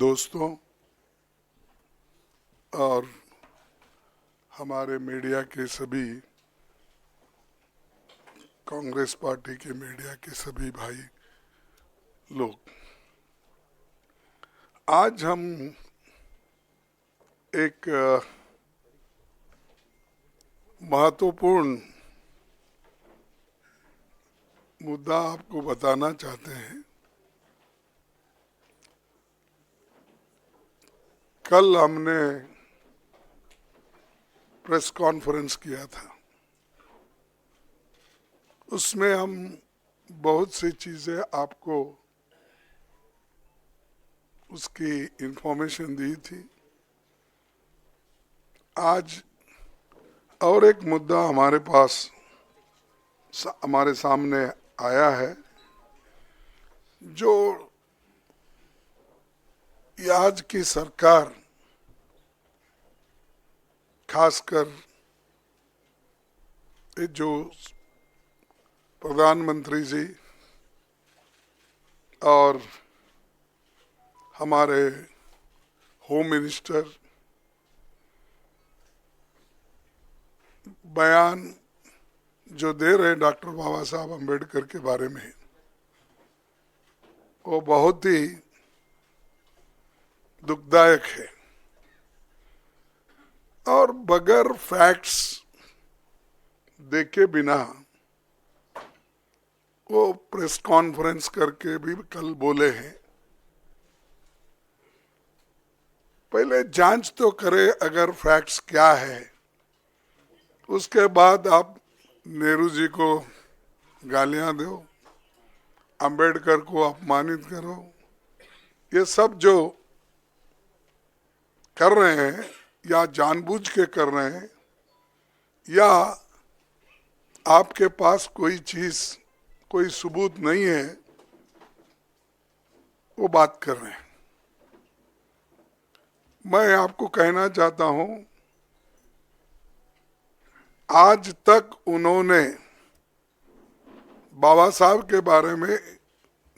दोस्तों और हमारे मीडिया के सभी, कांग्रेस पार्टी के मीडिया के सभी भाई लोग, आज हम एक महत्वपूर्ण मुद्दा आपको बताना चाहते हैं। कल हमने प्रेस कॉन्फ्रेंस किया था, उसमें हम बहुत सी चीजें आपको उसकी इंफॉर्मेशन दी थी। आज और एक मुद्दा हमारे पास हमारे सामने आया है, जो आज की सरकार, खासकर जो प्रधानमंत्री जी और हमारे होम मिनिस्टर बयान जो दे रहे हैं डॉक्टर बाबा साहब अम्बेडकर के बारे में, वो बहुत ही दुखदायक है और बगैर फैक्ट्स देखे बिना वो प्रेस कॉन्फ्रेंस करके भी कल बोले हैं। पहले जांच तो करे अगर फैक्ट्स क्या है, उसके बाद आप नेहरू जी को गालियां दो, अंबेडकर को अपमानित करो। ये सब जो कर रहे हैं या जानबूझ के कर रहे हैं या आपके पास कोई चीज, कोई सबूत नहीं है, वो बात कर रहे हैं। मैं आपको कहना चाहता हूं, आज तक उन्होंने बाबा साहब के बारे में,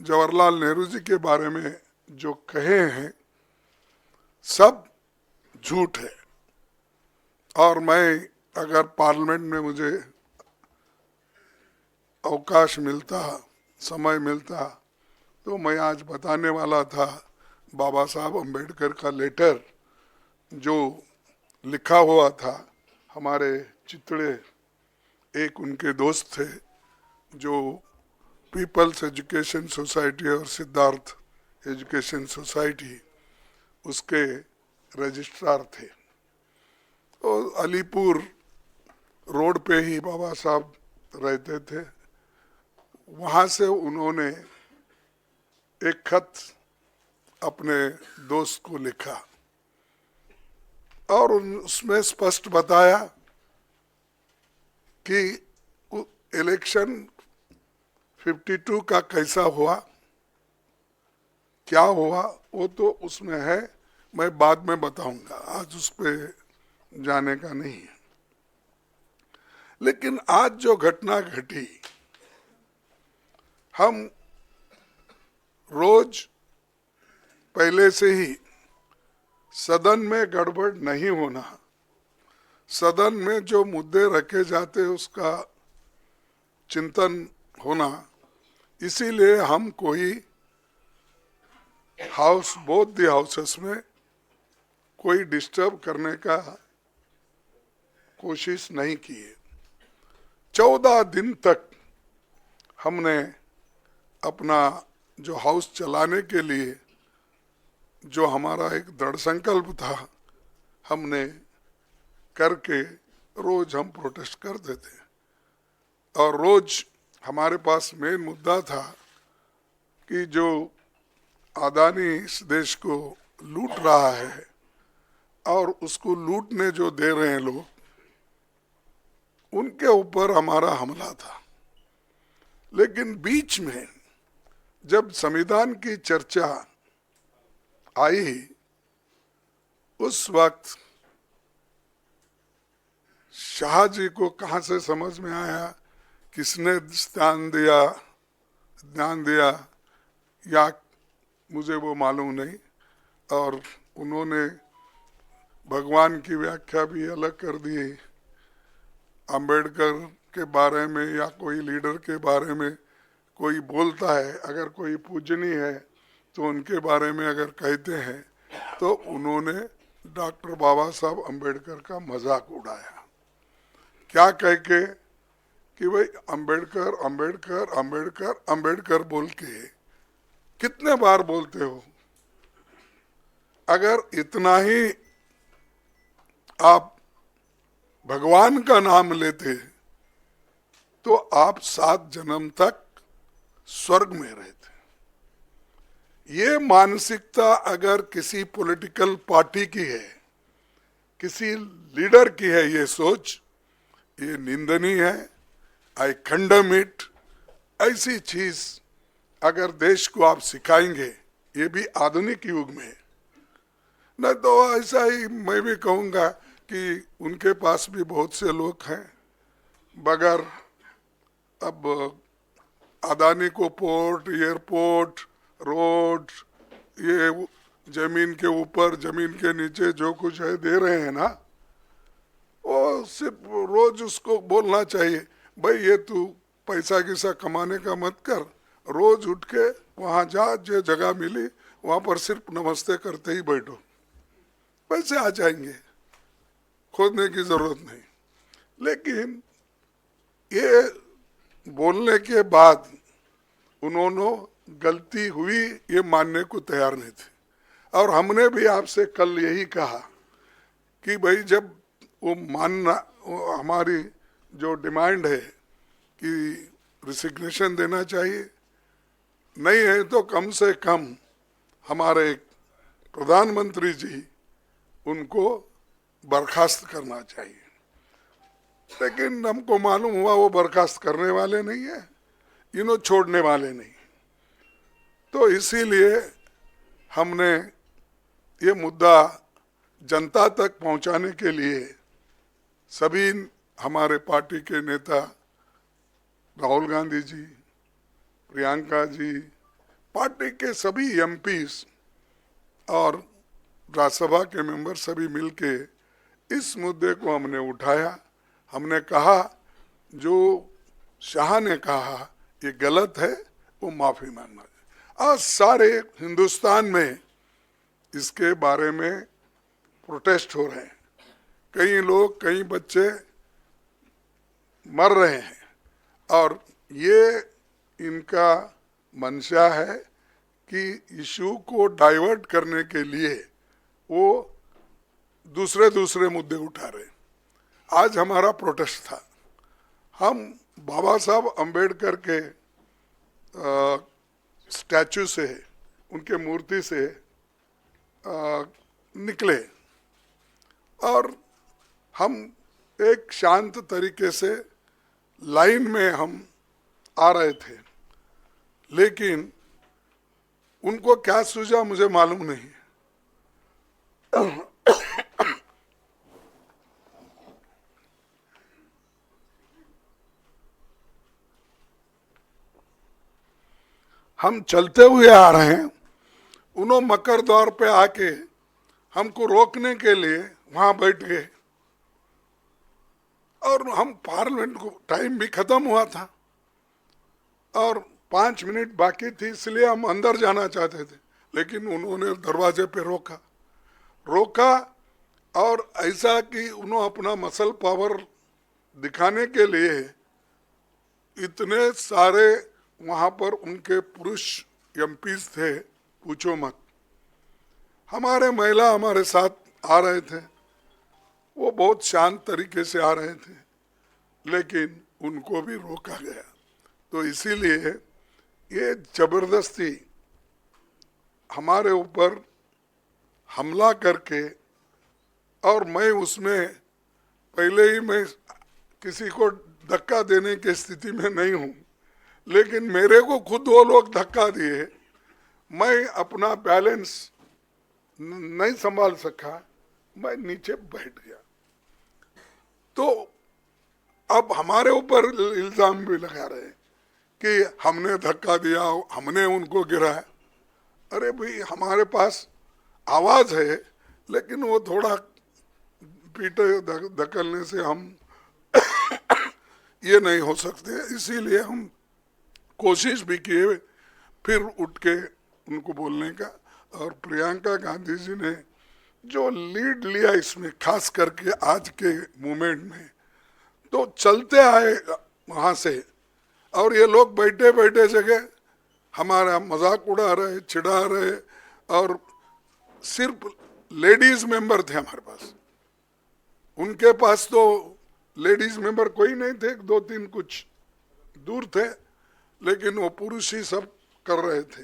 जवाहरलाल नेहरू जी के बारे में जो कहे हैं सब झूठ है। और मैं अगर पार्लियामेंट में मुझे अवकाश मिलता, समय मिलता, तो मैं आज बताने वाला था बाबा साहब अम्बेडकर का लेटर जो लिखा हुआ था। हमारे चितड़े एक उनके दोस्त थे जो पीपल्स एजुकेशन सोसाइटी और सिद्धार्थ एजुकेशन सोसाइटी उसके रजिस्ट्रार थे। तो अलीपुर रोड पे ही बाबा साहब रहते थे। वहाँ से उन्होंने एक खत अपने दोस्त को लिखा और उसमें स्पष्ट बताया कि इलेक्शन 52 का कैसा हुआ, क्या हुआ, वो तो उसमें है, मैं बाद में बताऊंगा, आज उस पर जाने का नहीं है। लेकिन आज जो घटना घटी, हम रोज पहले से ही सदन में गड़बड़ नहीं होना, सदन में जो मुद्दे रखे जाते उसका चिंतन होना, इसीलिए हम कोई हाउस, बोथ द हाउसेस में कोई डिस्टर्ब करने का कोशिश नहीं की है। 14 दिन तक हमने अपना जो हाउस चलाने के लिए जो हमारा एक दृढ़ संकल्प था, हमने करके रोज हम प्रोटेस्ट करते थे। और रोज हमारे पास मेन मुद्दा था कि जो अदानी इस देश को लूट रहा है और उसको लूटने जो दे रहे हैं लोग, उनके ऊपर हमारा हमला था। लेकिन बीच में जब संविधान की चर्चा आई, उस वक्त शाह जी को कहां से समझ में आया, किसने ध्यान दिया या मुझे वो मालूम नहीं, और उन्होंने भगवान की व्याख्या भी अलग कर दी। अंबेडकर के बारे में या कोई लीडर के बारे में कोई बोलता है, अगर कोई पूजनीय है तो उनके बारे में अगर कहते हैं तो उन्होंने डॉक्टर बाबा साहब अंबेडकर का मजाक उड़ाया। क्या कह के कि भाई अंबेडकर अंबेडकर अंबेडकर अंबेडकर बोल के कितने बार बोलते हो? अगर इतना ही आप भगवान का नाम लेते तो आप 7 जन्म तक स्वर्ग में रहते। ये मानसिकता अगर किसी पॉलिटिकल पार्टी की है, किसी लीडर की है, ये सोच, ये निंदनीय है। आई कंडेम इट। ऐसी चीज अगर देश को आप सिखाएंगे, ये भी आधुनिक युग में, नहीं तो ऐसा ही मैं भी कहूँगा कि उनके पास भी बहुत से लोग हैं, बगैर अब अदानी को पोर्ट, एयरपोर्ट, रोड, ये जमीन के ऊपर जमीन के नीचे जो कुछ है दे रहे हैं ना, वो सिर्फ रोज उसको बोलना चाहिए, भाई ये तू पैसा किसा कमाने का मत कर, रोज उठ के वहाँ जा, जो जगह मिली वहाँ पर सिर्फ नमस्ते करते ही बैठो, पैसे आ जाएंगे, खोदने की जरूरत नहीं। लेकिन ये बोलने के बाद उन्होंने गलती हुई ये मानने को तैयार नहीं थे। और हमने भी आपसे कल यही कहा कि भाई जब वो मानना, वो हमारी जो डिमांड है कि रिसिग्नेशन देना चाहिए, नहीं है तो कम से कम हमारे प्रधानमंत्री जी उनको बर्खास्त करना चाहिए। लेकिन हमको मालूम हुआ वो बर्खास्त करने वाले नहीं है, इन्हों छोड़ने वाले नहीं। तो इसीलिए हमने ये मुद्दा जनता तक पहुंचाने के लिए सभी हमारे पार्टी के नेता राहुल गांधी जी, प्रियंका जी, पार्टी के सभी एमपीज और राज्यसभा के मेंबर सभी मिलके इस मुद्दे को हमने उठाया। हमने कहा जो शाह ने कहा ये गलत है, वो माफी मांगना चाहिए। आज सारे हिंदुस्तान में इसके बारे में प्रोटेस्ट हो रहे हैं, कई लोग, कई बच्चे मर रहे हैं, और ये इनका मंशा है कि इशू को डाइवर्ट करने के लिए वो दूसरे मुद्दे उठा रहे हैं। आज हमारा प्रोटेस्ट था, हम बाबा साहब अंबेडकर के स्टैचू से, उनके मूर्ति से निकले और हम एक शांत तरीके से लाइन में हम आ रहे थे, लेकिन उनको क्या सूझा मुझे मालूम नहीं। हम चलते हुए आ रहे हैं, उन्होंने मकर द्वार पे आके हमको रोकने के लिए वहां बैठ गए, और हम पार्लियामेंट को टाइम भी खत्म हुआ था और 5 मिनट बाकी थी, इसलिए हम अंदर जाना चाहते थे, लेकिन उन्होंने दरवाजे पे रोका और ऐसा कि उन्होंने अपना मसल पावर दिखाने के लिए इतने सारे वहां पर उनके पुरुष एमपीज थे, पूछो मत। हमारे महिला हमारे साथ आ रहे थे, वो बहुत शांत तरीके से आ रहे थे, लेकिन उनको भी रोका गया। तो इसीलिए ये जबरदस्ती हमारे ऊपर हमला करके, और मैं उसमें पहले ही मैं किसी को धक्का देने की स्थिति में नहीं हूँ, लेकिन मेरे को खुद वो लोग धक्का दिए, मैं अपना बैलेंस नहीं संभाल सका, मैं नीचे बैठ गया। तो अब हमारे ऊपर इल्जाम भी लगा रहे कि हमने धक्का दिया, हमने उनको गिराया। अरे भाई, हमारे पास आवाज है, लेकिन वो थोड़ा पीटे धकलने से हम ये नहीं हो सकते। इसीलिए हम कोशिश भी किए फिर उठ के उनको बोलने का। और प्रियंका गांधी जी ने जो लीड लिया इसमें, खास करके आज के मूवमेंट में, तो चलते आए वहाँ से, और ये लोग बैठे बैठे जगह हमारा मजाक उड़ा रहे, चिढ़ा रहे, और सिर्फ लेडीज मेंबर थे हमारे पास। उनके पास तो लेडीज मेंबर कोई नहीं थे, 2-3 कुछ दूर थे, लेकिन वो पुरुष ही सब कर रहे थे।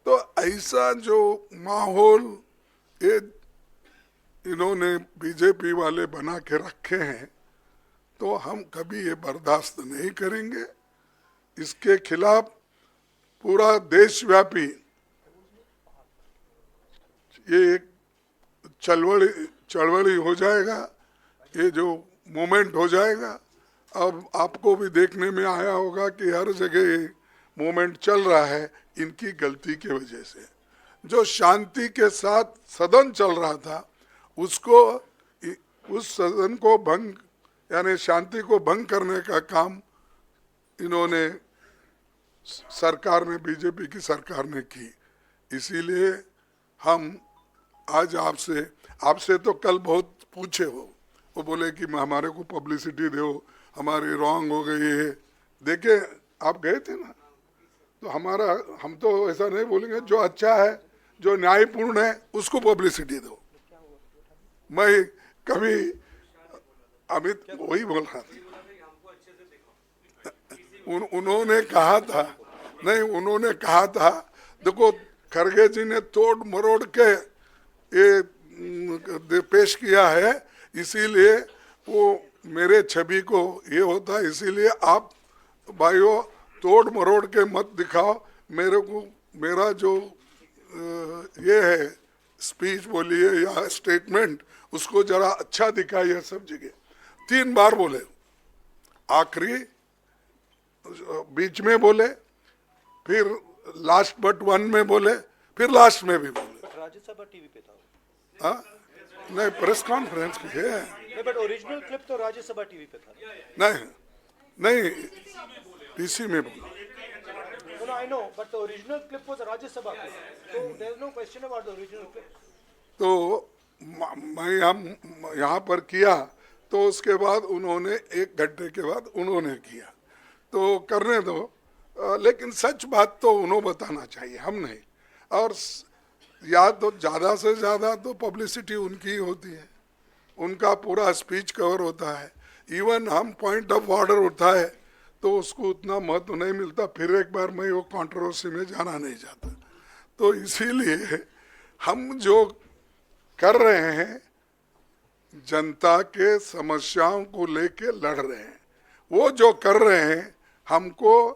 तो ऐसा जो माहौल ये इन्होंने बीजेपी वाले बना के रखे हैं, तो हम कभी ये बर्दाश्त नहीं करेंगे। इसके खिलाफ पूरा देशव्यापी ये एक चळवळी हो जाएगा, ये जो मूवमेंट हो जाएगा। अब आपको भी देखने में आया होगा कि हर जगह ये मूवमेंट चल रहा है इनकी गलती की वजह से। जो शांति के साथ सदन चल रहा था, उसको, उस सदन को भंग, यानी शांति को भंग करने का काम इन्होंने, सरकार ने, बीजेपी की सरकार ने की। इसीलिए हम आज आपसे तो कल बहुत पूछे वो बोले कि हमारे को पब्लिसिटी दो, हमारी रॉन्ग हो गई है। देखे, आप गए थे ना, तो हम तो ऐसा नहीं बोलेंगे, जो अच्छा है, जो न्यायपूर्ण है, उसको पब्लिसिटी दो। मैं कभी अमित वही बोल रहा था, उन्होंने कहा था, नहीं, उन्होंने कहा था, देखो खरगे जी ने तोड़ मरोड़ के ये पेश किया है, इसीलिए वो मेरे छवि को ये होता है, इसीलिए आप भाइयों तोड़ मरोड़ के मत दिखाओ मेरे को। मेरा जो ये है स्पीच बोलिए या स्टेटमेंट, उसको जरा अच्छा दिखाइए सब जगह। 3 बार बोले, आखिरी, बीच में बोले, फिर लास्ट बट 1 में बोले, फिर लास्ट में भी बोले। राज्यसभा टीवी पे था। हाँ, नहीं, प्रेस कॉन्फ्रेंस है, बट ओरिजिनल क्लिप तो राज्यसभा टीवी पे था। नहीं, पीसी में बोला। No, I know, but the original clip was a Rajya Sabha clip. So there is no question about the original clip. तो मैं हम यहाँ पर किया, तो उसके बाद उन्होंने 1 घंटे के बाद उन्होंने किया, तो करने दो। लेकिन सच बात तो उन्होंने बताना चाहिए, हम नहीं। और या तो ज़्यादा से ज़्यादा तो पब्लिसिटी उनकी ही होती है, उनका पूरा स्पीच कवर होता है। इवन हम पॉइंट ऑफ ऑर्डर उठा है तो उसको उतना महत्व नहीं मिलता, फिर एक बार मैं वो कंट्रोवर्सी में जाना नहीं चाहता। तो इसीलिए हम जो कर रहे हैं, जनता के समस्याओं को लेके लड़ रहे हैं। वो जो कर रहे हैं, हमको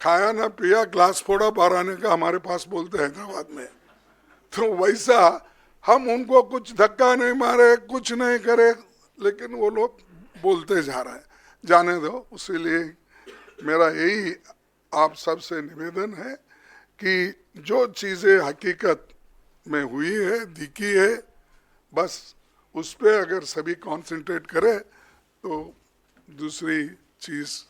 खाया ना पिया ग्लास फोड़ा बाराने का हमारे पास बोलते हैं हैदराबाद में, तो वैसा हम उनको कुछ धक्का नहीं मारे, कुछ नहीं करे, लेकिन वो लोग बोलते जा रहे हैं। जाने दो। इसीलिए मेरा यही आप सबसे निवेदन है कि जो चीज़ें हकीकत में हुई है, दिखी है, बस उस पर अगर सभी कंसंट्रेट करें तो दूसरी चीज़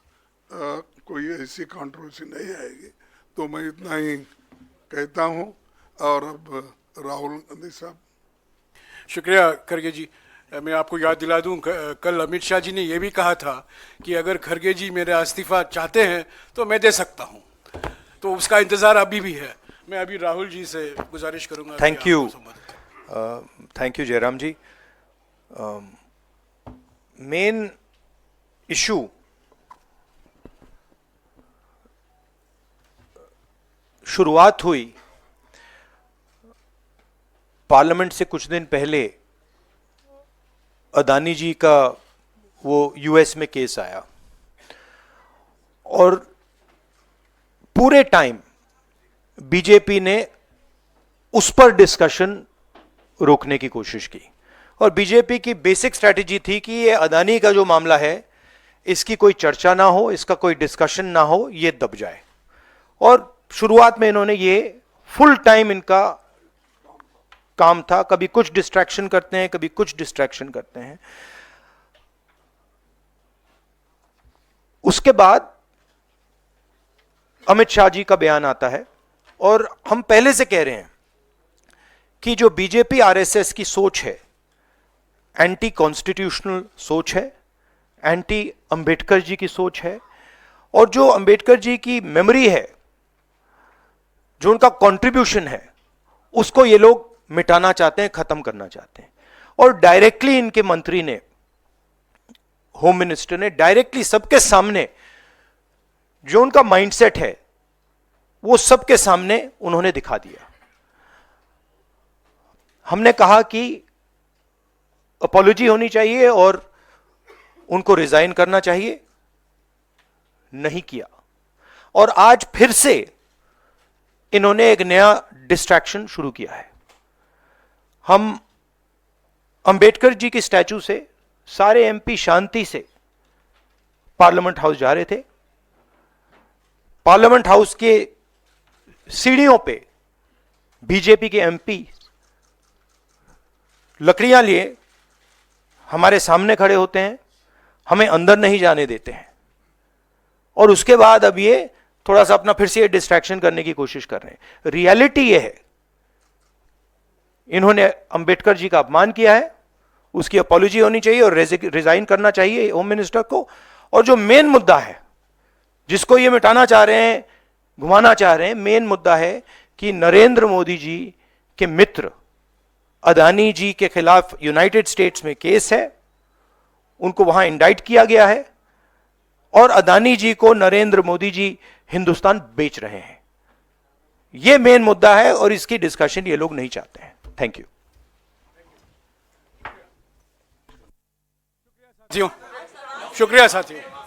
कोई ऐसी कंट्रोवर्सी नहीं आएगी। तो मैं इतना ही कहता हूँ। और अब राहुल गांधी साहब। शुक्रिया खरगे जी। मैं आपको याद दिला दूं, कल अमित शाह जी ने यह भी कहा था कि अगर खरगे जी मेरा इस्तीफा चाहते हैं तो मैं दे सकता हूं, तो उसका इंतज़ार अभी भी है। मैं अभी राहुल जी से गुजारिश करूंगा। Thank you Jairam ji. Main issue शुरुआत हुई पार्लियामेंट से कुछ दिन पहले, अदानी जी का वो यूएस में केस आया, और पूरे टाइम बीजेपी ने उस पर डिस्कशन रोकने की कोशिश की। और बीजेपी की बेसिक स्ट्रैटेजी थी कि ये अदानी का जो मामला है, इसकी कोई चर्चा ना हो, इसका कोई डिस्कशन ना हो, ये दब जाए। और शुरुआत में इन्होंने ये फुल टाइम इनका काम था, कभी कुछ डिस्ट्रैक्शन करते हैं, कभी कुछ डिस्ट्रैक्शन करते हैं। उसके बाद अमित शाह जी का बयान आता है और हम पहले से कह रहे हैं कि जो बीजेपी आरएसएस की सोच है, एंटी कॉन्स्टिट्यूशनल सोच है, एंटी अंबेडकर जी की सोच है, और जो अंबेडकर जी की मेमोरी है, जो उनका कंट्रीब्यूशन है, उसको ये लोग मिटाना चाहते हैं, खत्म करना चाहते हैं। और डायरेक्टली इनके मंत्री ने, होम मिनिस्टर ने डायरेक्टली सबके सामने जो उनका माइंडसेट है वो सबके सामने उन्होंने दिखा दिया। हमने कहा कि अपॉलॉजी होनी चाहिए और उनको रिजाइन करना चाहिए, नहीं किया। और आज फिर से इन्होंने एक नया डिस्ट्रैक्शन शुरू किया है। हम अंबेडकर जी की स्टैचू से सारे एमपी शांति से पार्लियामेंट हाउस जा रहे थे। पार्लियामेंट हाउस के सीढ़ियों पे बीजेपी के एमपी लकड़ियां लिए हमारे सामने खड़े होते हैं, हमें अंदर नहीं जाने देते हैं, और उसके बाद अब ये थोड़ा सा अपना फिर से डिस्ट्रैक्शन करने की कोशिश कर रहे हैं। रियलिटी ये है, इन्होंने अंबेडकर जी का अपमान किया है, उसकी अपॉलॉजी होनी चाहिए और रिजाइन करना चाहिए होम मिनिस्टर को। और जो मेन मुद्दा है जिसको ये मिटाना चाह रहे हैं, घुमाना चाह रहे हैं, मेन मुद्दा है कि नरेंद्र मोदी जी के मित्र अदानी जी के खिलाफ यूनाइटेड स्टेट्स में केस है, उनको वहां इंडाइट किया गया है, और अदानी जी को नरेंद्र मोदी जी हिंदुस्तान बेच रहे हैं। यह मेन मुद्दा है और इसकी डिस्कशन ये लोग नहीं चाहते हैं। Thank you. साथियों, शुक्रिया साथियों।